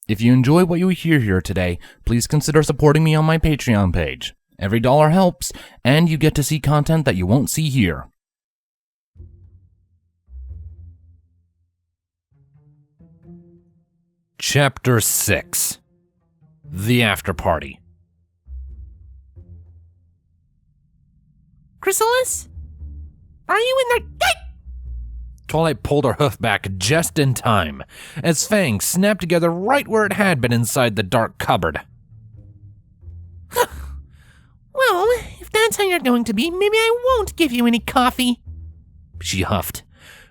If you enjoy what you hear here today, please consider supporting me on my Patreon page. Every dollar helps, and you get to see content that you won't see here. Chapter 6. The After Party. Chrysalis? Are you in there? Twilight pulled her hoof back just in time, as fangs snapped together right where it had been inside the dark cupboard. Well, if that's how you're going to be, maybe I won't give you any coffee, she huffed,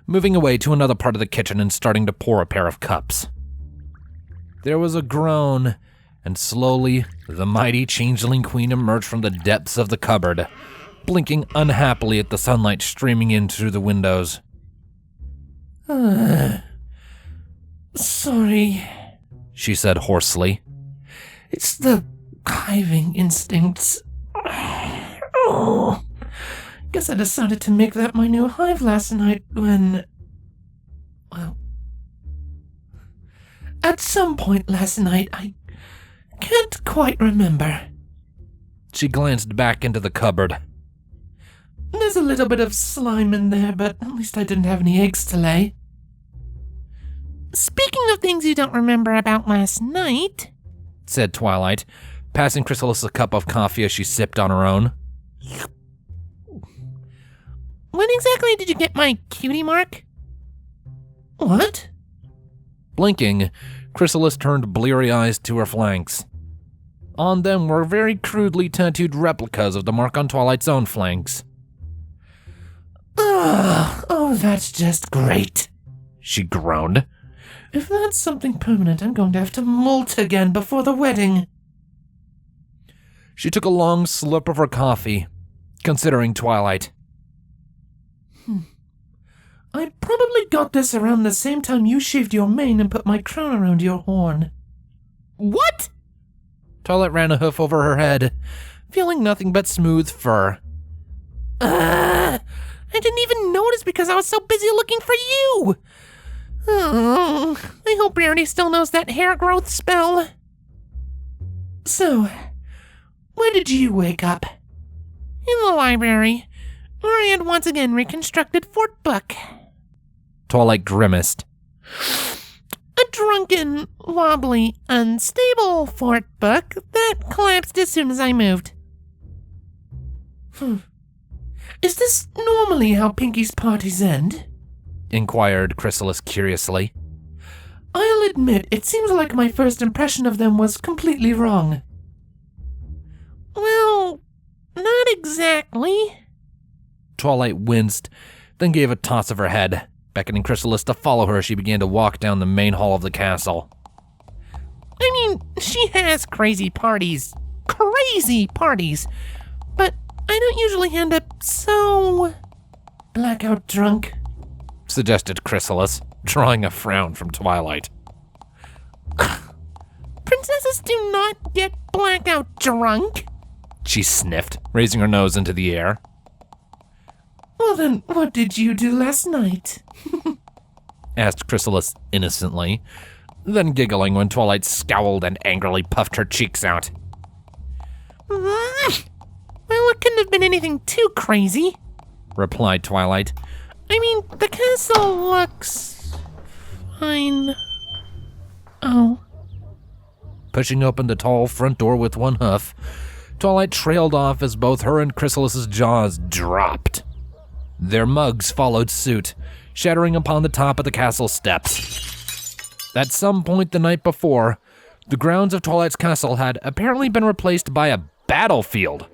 moving away to another part of the kitchen and starting to pour a pair of cups. There was a groan, and slowly, the mighty Changeling Queen emerged from the depths of the cupboard, blinking unhappily at the sunlight streaming in through the windows. Sorry, she said hoarsely. It's the hiving instincts. Guess I decided to make that my new hive last night when... Well... At some point last night, I can't quite remember. She glanced back into the cupboard. There's a little bit of slime in there, but at least I didn't have any eggs to lay. Speaking of things you don't remember about last night, said Twilight, passing Chrysalis a cup of coffee as she sipped on her own. When exactly did you get my cutie mark? What? Blinking, Chrysalis turned bleary eyes to her flanks. On them were very crudely tattooed replicas of the mark on Twilight's own flanks. Oh, that's just great, she groaned. If that's something permanent, I'm going to have to molt again before the wedding. She took a long slurp of her coffee, considering Twilight. I probably got this around the same time you shaved your mane and put my crown around your horn. What? Twilight ran a hoof over her head, feeling nothing but smooth fur. I didn't even notice because I was so busy looking for you. Oh, I hope Rarity still knows that hair growth spell. So, where did you wake up? In the library, where I had once again reconstructed Fort Book. Twilight grimaced. A drunken, wobbly, unstable Fort Book that collapsed as soon as I moved. Is this normally how Pinky's parties end? Inquired Chrysalis curiously. I'll admit, it seems like my first impression of them was completely wrong. Well, not exactly. Twilight winced, then gave a toss of her head, beckoning Chrysalis to follow her as she began to walk down the main hall of the castle. I mean, she has crazy parties, but I don't usually end up so... blackout drunk, suggested Chrysalis, drawing a frown from Twilight. Princesses do not get blackout drunk, she sniffed, raising her nose into the air. Well then, what did you do last night? asked Chrysalis innocently, then giggling when Twilight scowled and angrily puffed her cheeks out. Well, it couldn't have been anything too crazy, replied Twilight. I mean, the castle looks... fine. Oh. Pushing open the tall front door with one hoof, Twilight trailed off as both her and Chrysalis's jaws dropped. Their mugs followed suit, shattering upon the top of the castle steps. At some point the night before, the grounds of Twilight's castle had apparently been replaced by a battlefield.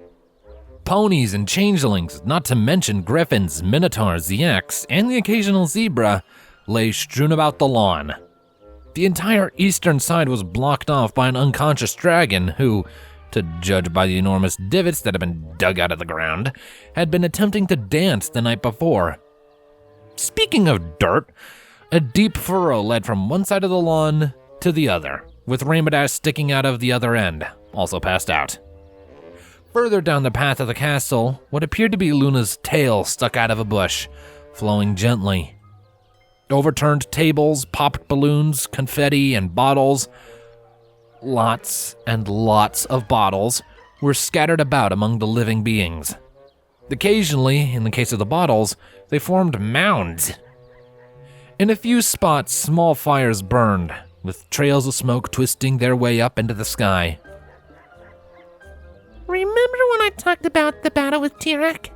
Ponies and changelings, not to mention griffins, minotaurs, yaks, and the occasional zebra, lay strewn about the lawn. The entire eastern side was blocked off by an unconscious dragon who, to judge by the enormous divots that had been dug out of the ground, had been attempting to dance the night before. Speaking of dirt, a deep furrow led from one side of the lawn to the other, with Rainbow Dash sticking out of the other end, also passed out. Further down the path of the castle, what appeared to be Luna's tail stuck out of a bush, flowing gently. Overturned tables, popped balloons, confetti, and bottles Lots and lots of bottles were scattered about among the living beings. Occasionally, in the case of the bottles, they formed mounds. In a few spots, small fires burned, with trails of smoke twisting their way up into the sky. Remember when I talked about the battle with Tirek?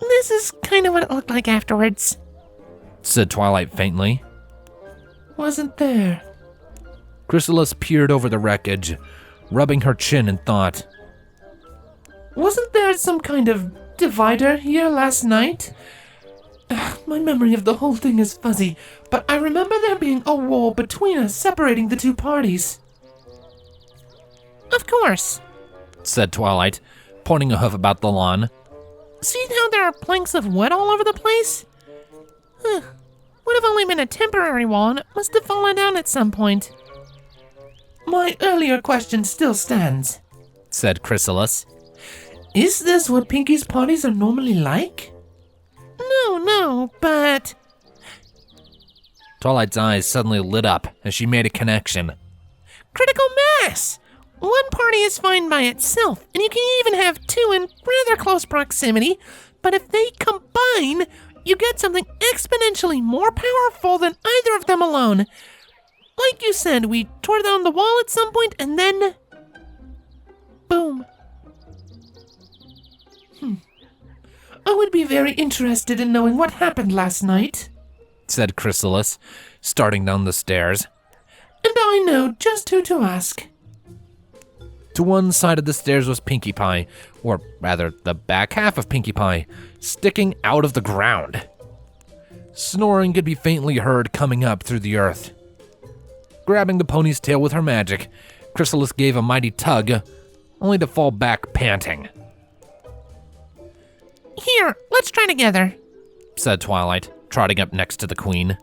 This is kind of what it looked like afterwards, said Twilight faintly. Wasn't there? Chrysalis peered over the wreckage, rubbing her chin in thought. Wasn't there some kind of divider here last night? My memory of the whole thing is fuzzy, but I remember there being a wall between us separating the two parties. Of course, said Twilight, pointing a hoof about the lawn. See how there are planks of wood all over the place? Would have only been a temporary wall, and it must have fallen down at some point. My earlier question still stands, said Chrysalis. Is this what Pinky's parties are normally like? No, but... Twilight's eyes suddenly lit up as she made a connection. Critical mass! One party is fine by itself, and you can even have two in rather close proximity, but if they combine, you get something exponentially more powerful than either of them alone. Like you said, we tore down the wall at some point, and then... boom. I would be very interested in knowing what happened last night, said Chrysalis, starting down the stairs. And I know just who to ask. To one side of the stairs was Pinkie Pie, or rather, the back half of Pinkie Pie, sticking out of the ground. Snoring could be faintly heard coming up through the earth. Grabbing the pony's tail with her magic, Chrysalis gave a mighty tug, only to fall back panting. Here, let's try together, said Twilight, trotting up next to the queen.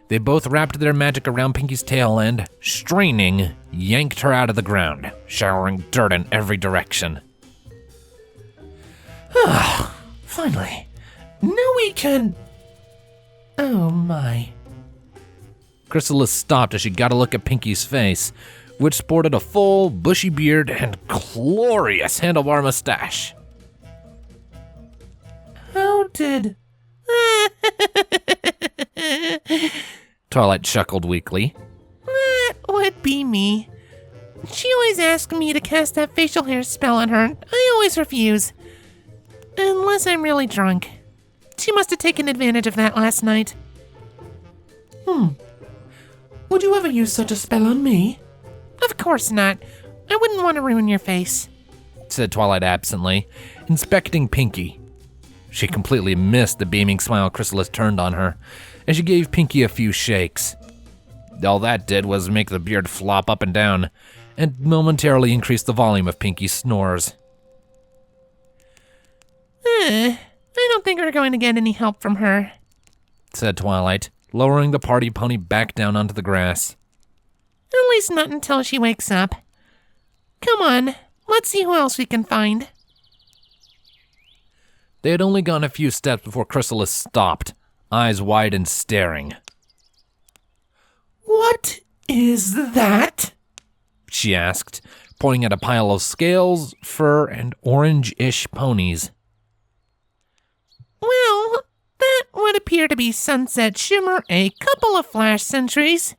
They both wrapped their magic around Pinkie's tail and, straining, yanked her out of the ground, showering dirt in every direction. Finally. Now we can... Oh my. Chrysalis stopped as she got a look at Pinkie's face, which sported a full, bushy beard and glorious handlebar mustache. How did... Twilight chuckled weakly. That would be me. She always asks me to cast that facial hair spell on her. I always refuse. Unless I'm really drunk. She must have taken advantage of that last night. Would you ever use such a spell on me? Of course not. I wouldn't want to ruin your face, said Twilight absently, inspecting Pinkie. She completely missed the beaming smile Chrysalis turned on her, and she gave Pinkie a few shakes. All that did was make the beard flop up and down, and momentarily increase the volume of Pinkie's snores. I don't think we're going to get any help from her, said Twilight, lowering the party pony back down onto the grass. At least not until she wakes up. Come on, let's see who else we can find. They had only gone a few steps before Chrysalis stopped, eyes wide and staring. What is that? She asked, pointing at a pile of scales, fur, and orange-ish ponies. Well, that would appear to be Sunset Shimmer, a couple of Flash Sentries,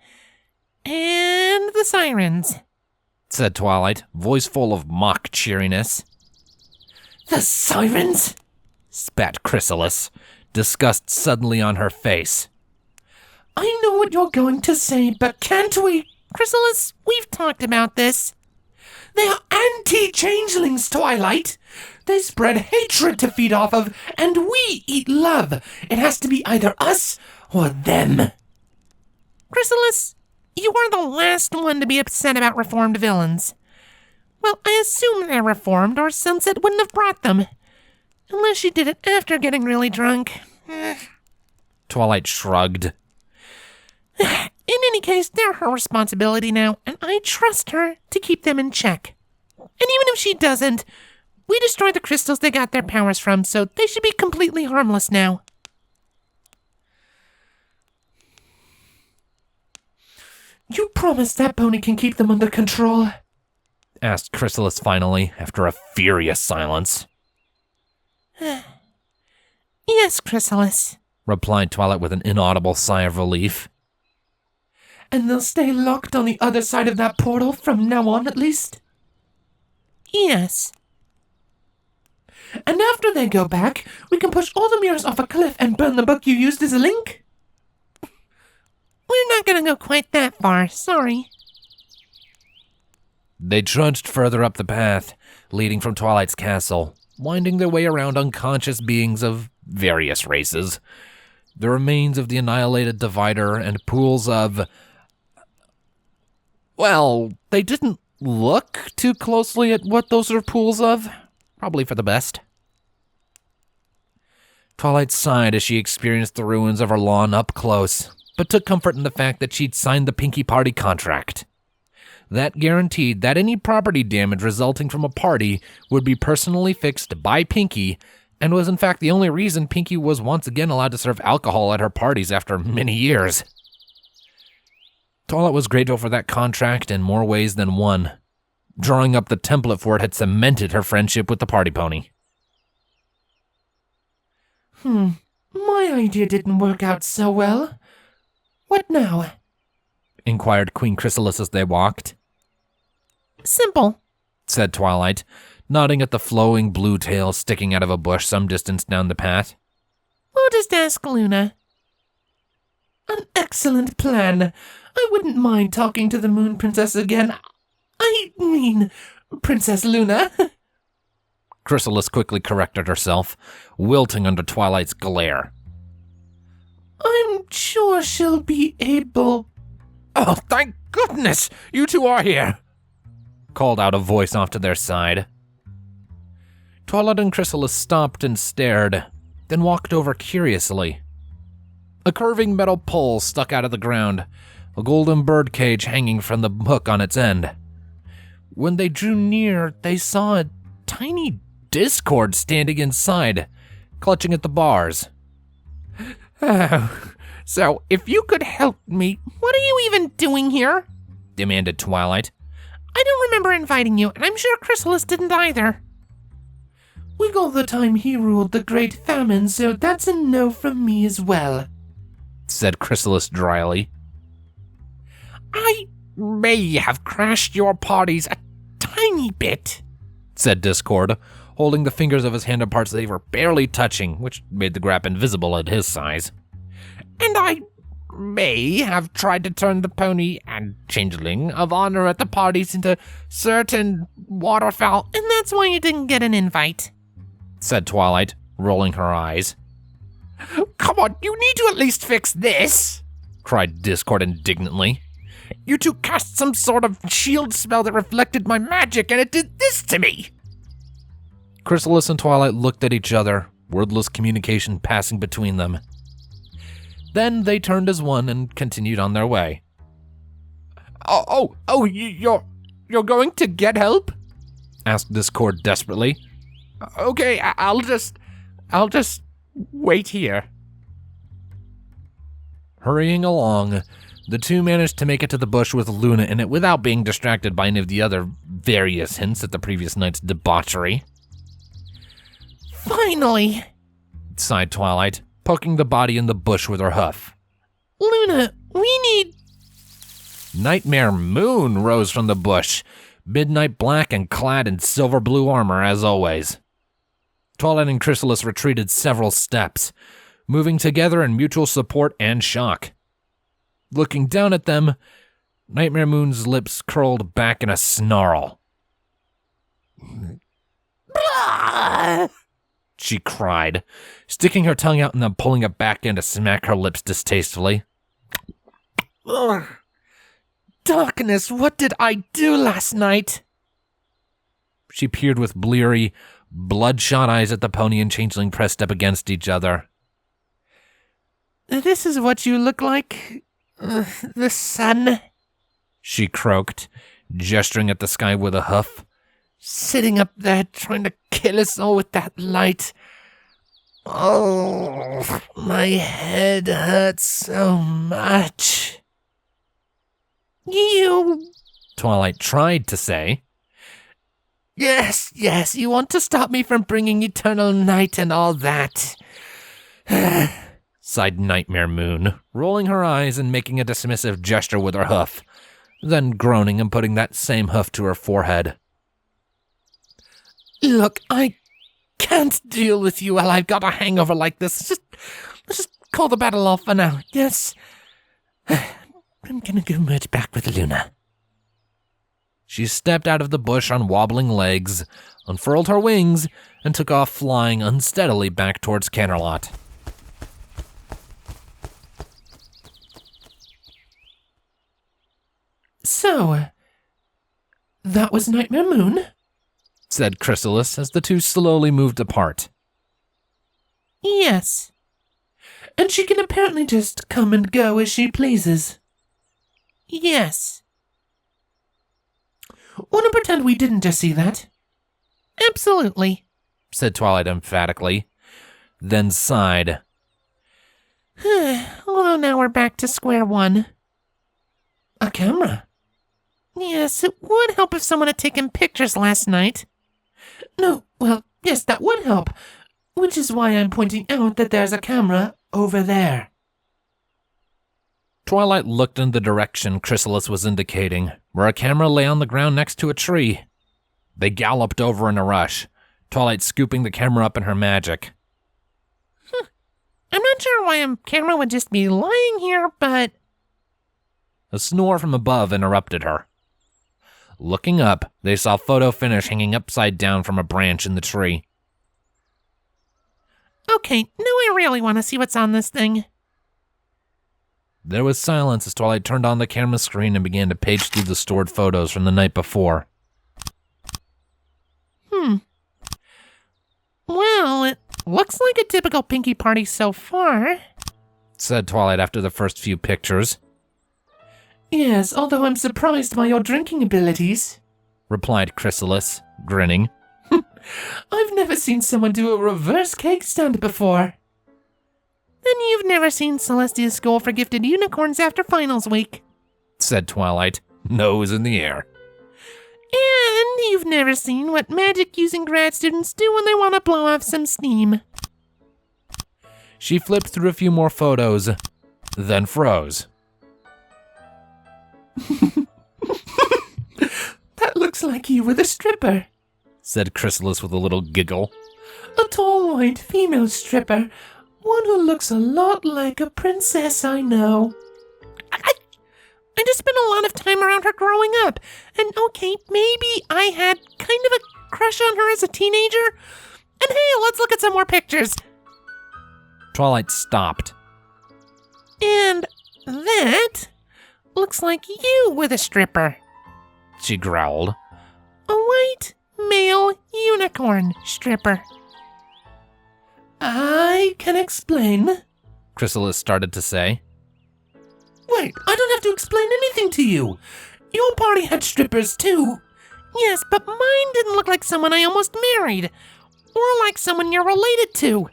and the Sirens, said Twilight, voice full of mock cheeriness. The Sirens? Spat Chrysalis, disgust suddenly on her face. I know what you're going to say, but can't we... Chrysalis, we've talked about this. They are anti-changelings, Twilight. They spread hatred to feed off of, and we eat love. It has to be either us or them. Chrysalis, you are the last one to be upset about reformed villains. Well, I assume they're reformed, or Sunset wouldn't have brought them. Unless she did it after getting really drunk. Twilight shrugged. In any case, they're her responsibility now, and I trust her to keep them in check. And even if she doesn't, we destroyed the crystals they got their powers from, so they should be completely harmless now. promise that pony can keep them under control? Asked Chrysalis finally, after a furious silence. Yes, Chrysalis, replied Twilight with an inaudible sigh of relief. And they'll stay locked on the other side of that portal from now on, at least? Yes. And after they go back, we can push all the mirrors off a cliff and burn the book you used as a link? We're not gonna go quite that far, sorry. They trudged further up the path, leading from Twilight's castle, winding their way around unconscious beings of various races. The remains of the annihilated divider and pools of... Well, they didn't look too closely at what those are pools of. Probably for the best. Twilight sighed as she experienced the ruins of her lawn up close, but took comfort in the fact that she'd signed the Pinky Party contract. That guaranteed that any property damage resulting from a party would be personally fixed by Pinky, and was in fact the only reason Pinky was once again allowed to serve alcohol at her parties after many years. Twilight was grateful for that contract in more ways than one. Drawing up the template for it had cemented her friendship with the party pony. My idea didn't work out so well. What now? Inquired Queen Chrysalis as they walked. Simple, said Twilight, nodding at the flowing blue tail sticking out of a bush some distance down the path. We'll just ask Luna. An excellent plan. I wouldn't mind talking to the Moon Princess again. I mean, Princess Luna. Chrysalis quickly corrected herself, wilting under Twilight's glare. I'm sure she'll be able... Oh, thank goodness! You two are here! Called out a voice off to their side. Twilight and Chrysalis stopped and stared, then walked over curiously. A curving metal pole stuck out of the ground, a golden birdcage hanging from the hook on its end. When they drew near, they saw a tiny Discord standing inside, clutching at the bars. Oh, so if you could help me... What are you even doing here? Demanded Twilight. I don't remember inviting you, and I'm sure Chrysalis didn't either. We got the time he ruled the Great Famine, so that's a no from me as well, said Chrysalis dryly. I may have crashed your parties a tiny bit, said Discord, holding the fingers of his hand apart so they were barely touching, which made the grap invisible at his size. And I may have tried to turn the pony and changeling of honor at the parties into certain waterfowl, and that's why you didn't get an invite, said Twilight, rolling her eyes. Come on, you need to at least fix this, cried Discord indignantly. You two cast some sort of shield spell that reflected my magic, and it did this to me. Chrysalis and Twilight looked at each other, wordless communication passing between them. Then they turned as one and continued on their way. You're going to get help? Asked Discord desperately. Okay, I'll just wait here. Hurrying along, the two managed to make it to the bush with Luna in it without being distracted by any of the other various hints at the previous night's debauchery. Finally, sighed Twilight, poking the body in the bush with her hoof. Luna, we need... Nightmare Moon rose from the bush, midnight black and clad in silver blue armor as always. Twilight and Chrysalis retreated several steps, moving together in mutual support and shock. Looking down at them, Nightmare Moon's lips curled back in a snarl. She cried, sticking her tongue out and then pulling it back in to smack her lips distastefully. Ugh. Darkness, what did I do last night? She peered with bleary, bloodshot eyes at the pony and changeling pressed up against each other. This is what you look like? The sun? She croaked, gesturing at the sky with a hoof. Sitting up there trying to kill us all with that light. Oh, my head hurts so much. You... Twilight tried to say. Yes, you want to stop me from bringing eternal night and all that. Sighed Nightmare Moon, rolling her eyes and making a dismissive gesture with her hoof, then groaning and putting that same hoof to her forehead. Look, I can't deal with you while I've got a hangover like this. Let's just call the battle off for now, yes? I'm gonna go merge back with Luna. She stepped out of the bush on wobbling legs, unfurled her wings, and took off flying unsteadily back towards Canterlot. So, that was Nightmare Moon? Said Chrysalis as the two slowly moved apart. Yes. And she can apparently just come and go as she pleases. Yes. Wanna pretend we didn't just see that? Absolutely, said Twilight emphatically, then sighed. Although now we're back to square one. A camera? Yes, it would help if someone had taken pictures last night. No, well, yes, that would help. Which is why I'm pointing out that there's a camera over there. Twilight looked in the direction Chrysalis was indicating, where a camera lay on the ground next to a tree. They galloped over in a rush, Twilight scooping the camera up in her magic. I'm not sure why a camera would just be lying here, but... A snore from above interrupted her. Looking up, they saw photo finish hanging upside down from a branch in the tree. Okay, now I really want to see what's on this thing. There was silence as Twilight turned on the camera screen and began to page through the stored photos from the night before. Well, it looks like a typical Pinky party so far, said Twilight after the first few pictures. Yes, although I'm surprised by your drinking abilities, replied Chrysalis, grinning. I've never seen someone do a reverse cake stand before. Then you've never seen Celestia's School for Gifted Unicorns after finals week, said Twilight, nose in the air. And you've never seen what magic-using grad students do when they want to blow off some steam. She flipped through a few more photos, then froze. That looks like you with a stripper, said Chrysalis with a little giggle. A tall, white female stripper. One who looks a lot like a princess I know. I just spent a lot of time around her growing up. And okay, maybe I had kind of a crush on her as a teenager. And hey, let's look at some more pictures. Twilight stopped. And that looks like you with a stripper, she growled. A white male unicorn stripper. I can explain, Chrysalis started to say. Wait, I don't have to explain anything to you. Your party had strippers too. Yes, but mine didn't look like someone I almost married, or like someone you're related to.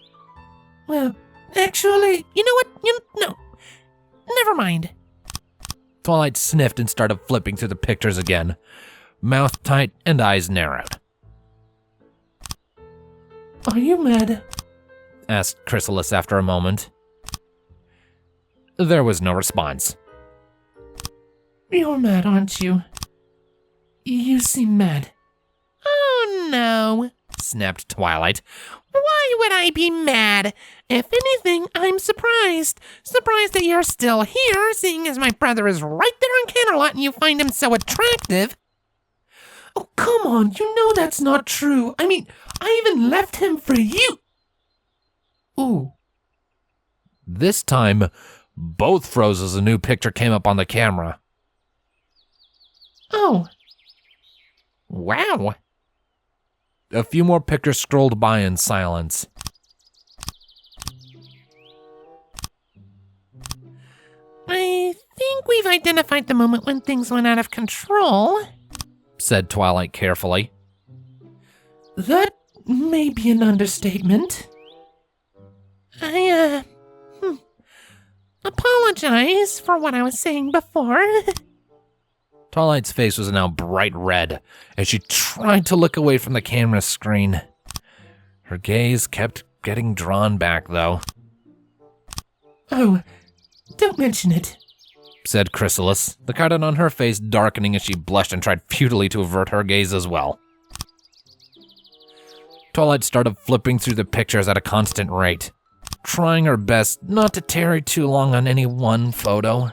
Well, actually, you know what? No, never mind. Twilight sniffed and started flipping through the pictures again, mouth tight and eyes narrowed. Are you mad? Asked Chrysalis after a moment. There was no response. You're mad, aren't you? You seem mad. Oh no, snapped Twilight. Why would I be mad? If anything, I'm surprised. Surprised that you're still here, seeing as my brother is right there in Canterlot and you find him so attractive. Oh, come on, you know that's not true. I mean, I even left him for you. Ooh. This time, both froze as a new picture came up on the camera. Oh. Wow. A few more pictures scrolled by in silence. I think we've identified the moment when things went out of control, said Twilight carefully. That may be an understatement. I apologize for what I was saying before. Twilight's face was now bright red as she tried to look away from the camera screen. Her gaze kept getting drawn back, though. Oh, don't mention it, said Chrysalis, the carton on her face darkening as she blushed and tried futilely to avert her gaze as well. Twilight started flipping through the pictures at a constant rate, trying her best not to tarry too long on any one photo.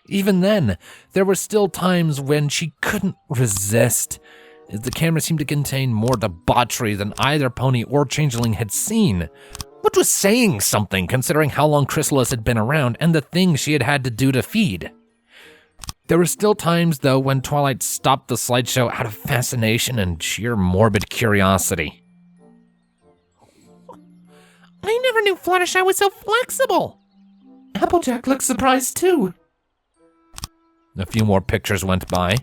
Even then, there were still times when she couldn't resist, as the camera seemed to contain more debauchery than either Pony or Changeling had seen, which was saying something considering how long Chrysalis had been around and the things she had had to do to feed. There were still times, though, when Twilight stopped the slideshow out of fascination and sheer morbid curiosity. I never knew Fluttershy was so flexible. Applejack looks surprised too. A few more pictures went by.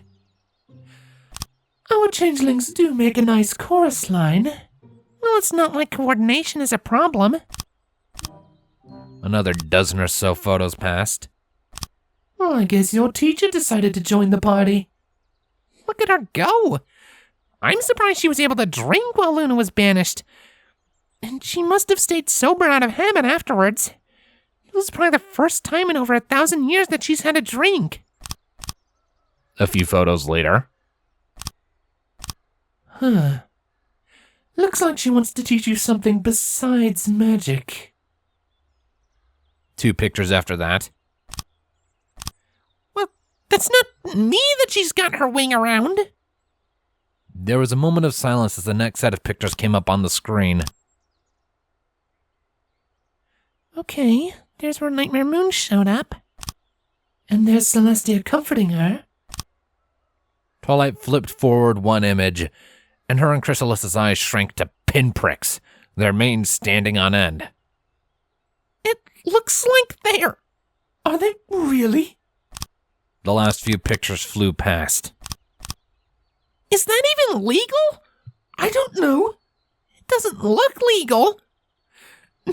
Our changelings do make a nice chorus line. Well, it's not like coordination is a problem. Another dozen or so photos passed. Well, I guess your teacher decided to join the party. Look at her go. I'm surprised she was able to drink while Luna was banished. And she must have stayed sober out of habit afterwards. It was probably the first time in over 1,000 years that she's had a drink. A few photos later. Huh. Looks like she wants to teach you something besides magic. 2 pictures after that. Well, that's not me that she's got her wing around. There was a moment of silence as the next set of pictures came up on the screen. Okay, there's where Nightmare Moon showed up. And there's Celestia comforting her. Twilight flipped forward one image, and her and Chrysalis's eyes shrank to pinpricks, their manes standing on end. It looks like they're... Are they really? The last few pictures flew past. Is that even legal? I don't know. It doesn't look legal.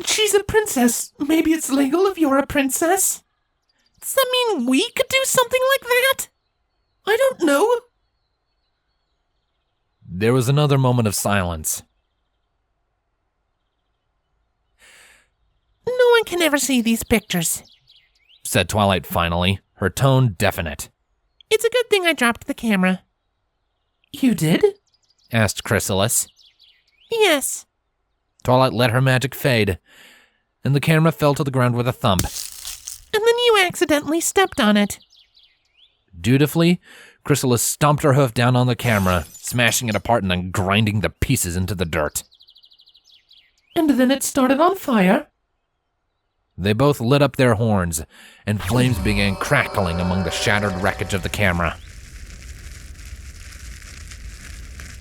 She's a princess. Maybe it's legal if you're a princess. Does that mean we could do something like that? I don't know. There was another moment of silence. No one can ever see these pictures, said Twilight finally, her tone definite. It's a good thing I dropped the camera. You did? Asked Chrysalis. Yes. Twilight let her magic fade, and the camera fell to the ground with a thump. And then you accidentally stepped on it. Dutifully, Chrysalis stomped her hoof down on the camera, smashing it apart and then grinding the pieces into the dirt. And then it started on fire? They both lit up their horns, and flames began crackling among the shattered wreckage of the camera.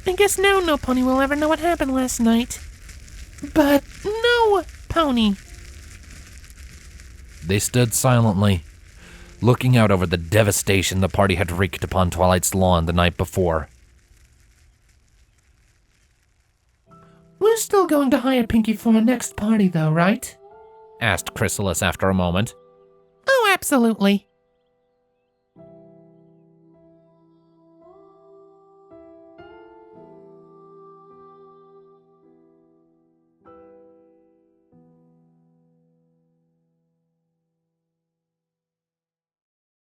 I guess now no pony will ever know what happened last night. But no pony. They stood silently, looking out over the devastation the party had wreaked upon Twilight's lawn the night before. We're still going to hire Pinky for our next party though, right? Asked Chrysalis after a moment. Oh, absolutely.